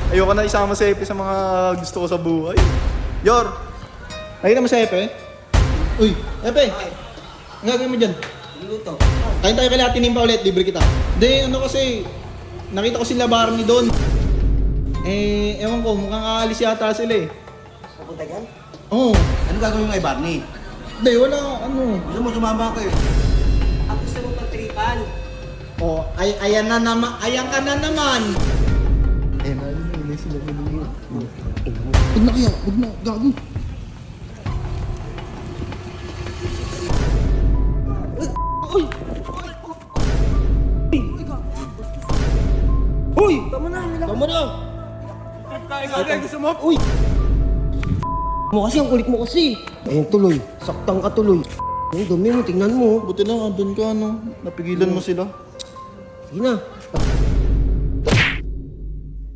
Ayoko na isama si Epe sa mga gusto ko sa buhay. Yor! Nakita mo si Epe? Uy, Epe! Ang gagawin mo dyan? Luto. Kain tayo kay Ate Nimpa ulit, libre kita. Hindi, ano kasi, nakita ko sila Barney doon. Ewan ko, mukhang aalis yata sila eh. Pupunta dyan? Oo. Ano gagawin mo kay Barney? Hindi, wala, ano. Gusto mo sumama ko eh. Ang gusto mo pagtripan. Oh, ayan na naman, ayan ka na naman. Na sila binili. Huwag na kaya, huwag na, gago. Uy! Tama na, Tama na! Ikaw gusto mo? Uy! Mo kasi, ang kulit mo kasi. Ayun tuloy, saktang ka tuloy. Ang dumi mo, tingnan mo. Buti lang, andun ka, ano. Napigilan mo sila. Sige na.